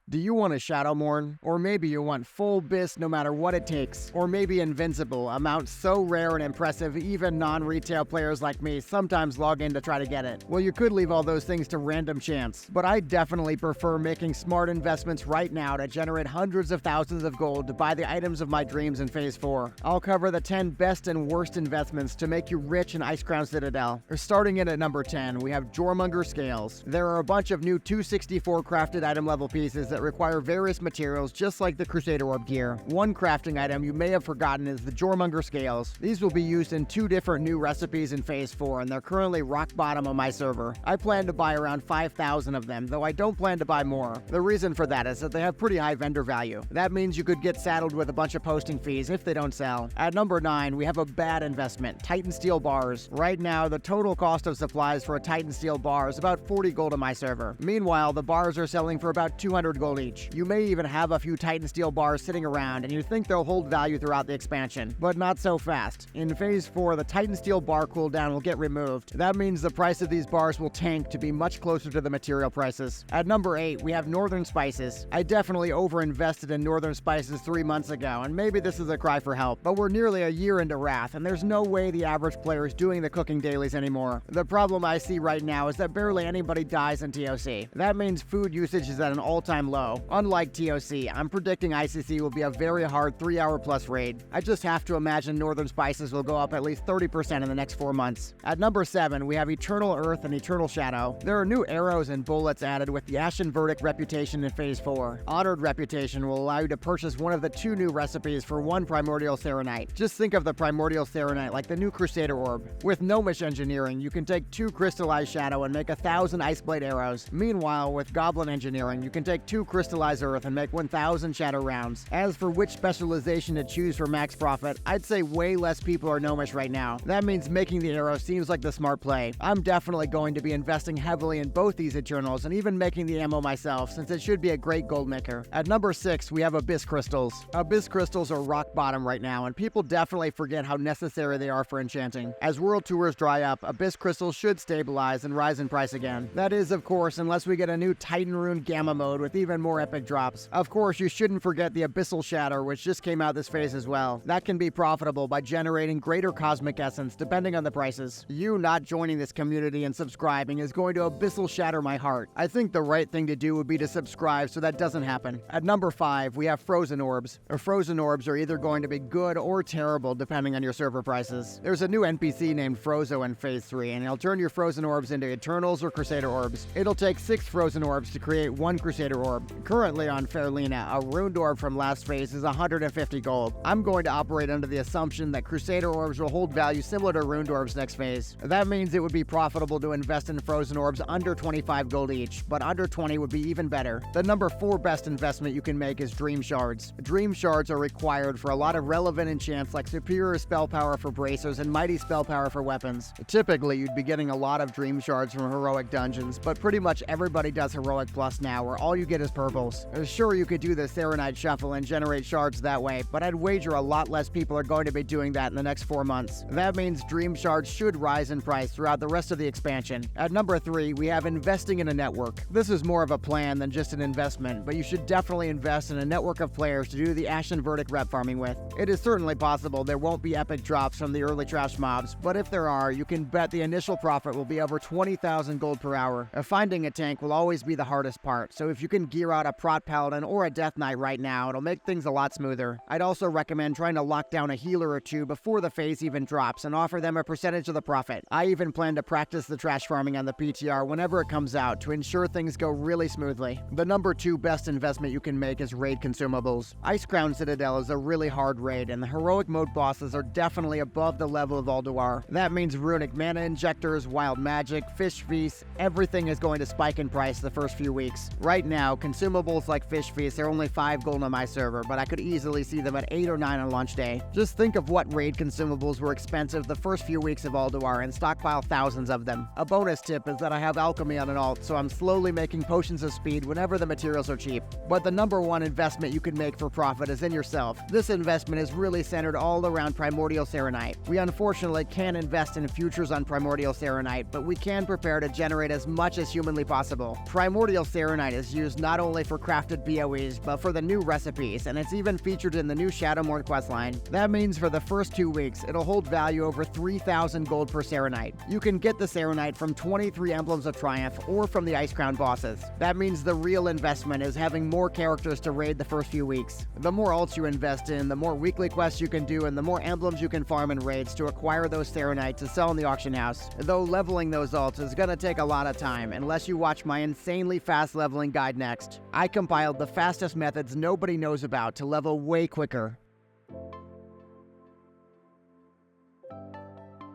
Do you want a Shadow Morn? Or maybe you want full Bis no matter what it takes? Or maybe Invincible, a mount so rare and impressive even non-retail players like me sometimes log in to try to get it? Well, you could leave all those things to random chance, but I definitely prefer making smart investments right now to generate hundreds of thousands of gold to buy the items of my dreams in Phase 4. I'll cover the 10 best and worst investments to make you rich in Icecrown Citadel. Starting in at number 10, we have Jormungandr Scales. There are a bunch of new 264 crafted item level pieces that require various materials just like the Crusader Orb gear. One crafting item you may have forgotten is the Jormungandr Scales. These will be used in 2 different new recipes in Phase 4 and they're currently rock bottom on my server. I plan to buy around 5,000 of them, though I don't plan to buy more. The reason for that is that they have pretty high vendor value. That means you could get saddled with a bunch of posting fees if they don't sell. At number 9, we have a bad investment, Titan Steel bars. Right now, the total cost of supplies for a Titan Steel bar is about 40 gold on my server. Meanwhile, the bars are selling for about 200 gold each. You may even have a few Titan Steel bars sitting around and you think they'll hold value throughout the expansion, but not so fast. In Phase 4, the Titan Steel bar cooldown will get removed. That means the price of these bars will tank to be much closer to the material prices. At number 8, we have Northern Spices. I definitely overinvested in Northern Spices 3 months ago, and maybe this is a cry for help, but we're nearly a year into Wrath, and there's no way the average player is doing the cooking dailies anymore. The problem I see right now is that barely anybody dies in TOC. That means food usage is at an all-time low. Unlike TOC, I'm predicting ICC will be a very hard 3-hour plus raid. I just have to imagine Northern Spices will go up at least 30% in the next 4 months. At number 7, we have Eternal Earth and Eternal Shadow. There are new arrows and bullets added with the Ashen Verdict reputation in Phase 4. Honored reputation will allow you to purchase one of the 2 new recipes for 1 Primordial Serenite. Just think of the Primordial Serenite like the new Crusader Orb. With Gnomish engineering, you can take 2 Crystallized Shadow and make 1,000 Iceblade arrows. Meanwhile, with Goblin engineering, you can take 2 Crystallized Earth and make 1,000 Shadow rounds. As for which specialization to choose for max profit, I'd say way less people are Gnomish right now. That means making the arrow seems like the smart play. I'm definitely going to be investing heavily in both these Eternals and even making the ammo myself, since it should be a great gold maker. At number 6, we have Abyss Crystals. Abyss Crystals are rock bottom right now, and people definitely forget how necessary they are for enchanting. As world tours dry up, Abyss Crystals should stabilize and rise in price again. That is, of course, unless we get a new Titan Rune Gamma mode with even more epic drops. Of course, you shouldn't forget the Abyssal Shatter, which just came out this phase as well. That can be profitable by generating greater cosmic essence, depending on the prices. You not joining this community and subscribing is going to Abyssal Shatter my heart. I think the right thing to do would be to subscribe so that doesn't happen. At number 5, we have Frozen Orbs. Frozen Orbs are either going to be good or terrible depending on your server prices. There's a new NPC named Frozo in Phase 3, and he'll turn your Frozen Orbs into Eternals or Crusader Orbs. It'll take 6 Frozen Orbs to create 1 Crusader Orb. Currently on Fairlina, a Runed Orb from last phase is 150 gold. I'm going to operate under the assumption that Crusader Orbs will hold value similar to Runed Orbs next phase. That means it would be profitable to invest in Frozen Orbs under 25 gold each, but under 20 would be even better. The number 4 best investment you can make is Dream Shards. Dream Shards are required for a lot of relevant enchants like superior spell power for bracers and mighty spell power for weapons. Typically, you'd be getting a lot of Dream Shards from heroic dungeons, but pretty much everybody does heroic plus now, where all you get is purples. Sure, you could do the Serenite Shuffle and generate shards that way, but I'd wager a lot less people are going to be doing that in the next 4 months. That means Dream Shards should rise in price throughout the rest of the expansion. At number 3, we have investing in a network. This is more of a plan than just an investment, but you should definitely invest in a network of players to do the Ashen Verdict rep farming with. It is certainly possible there won't be epic drops from the early trash mobs, but if there are, you can bet the initial profit will be over 20,000 gold per hour. Finding a tank will always be the hardest part, so if you can gear out a Prot Paladin or a Death Knight right now, it'll make things a lot smoother. I'd also recommend trying to lock down a healer or 2 before the phase even drops and offer them a percentage of the profit. I even plan to practice the trash farming on the PTR whenever it comes out to ensure things go really smoothly. The number 2 best investment you can make is raid consumables. Icecrown Citadel is a really hard raid, and the heroic mode bosses are definitely above the level of Ulduar. That means runic mana injectors, wild magic, fish feasts, everything is going to spike in price the first few weeks. Right now, consumables like fish feasts are only 5 gold on my server, but I could easily see them at 8 or 9 on launch day. Just think of what raid consumables were expensive the first few weeks of Ulduar and stockpile thousands of them. A bonus tip is that I have alchemy on an alt, so I'm slowly making potions of speed whenever the materials are cheap. But the number 1 investment you can make for profit is in yourself. This investment is really centered all around Primordial Serenite. We unfortunately can't invest in futures on Primordial Serenite, but we can prepare to generate as much as humanly possible. Primordial Serenite is used not not only for crafted BOEs, but for the new recipes, and it's even featured in the new Shadowmourne questline. That means for the first 2 weeks, it'll hold value over 3,000 gold per Serenite. You can get the Serenite from 23 Emblems of Triumph or from the Ice Crown bosses. That means the real investment is having more characters to raid the first few weeks. The more alts you invest in, the more weekly quests you can do, and the more emblems you can farm in raids to acquire those Serenites to sell in the auction house. Though leveling those alts is gonna take a lot of time, unless you watch my insanely fast leveling guide next. I compiled the fastest methods nobody knows about to level way quicker.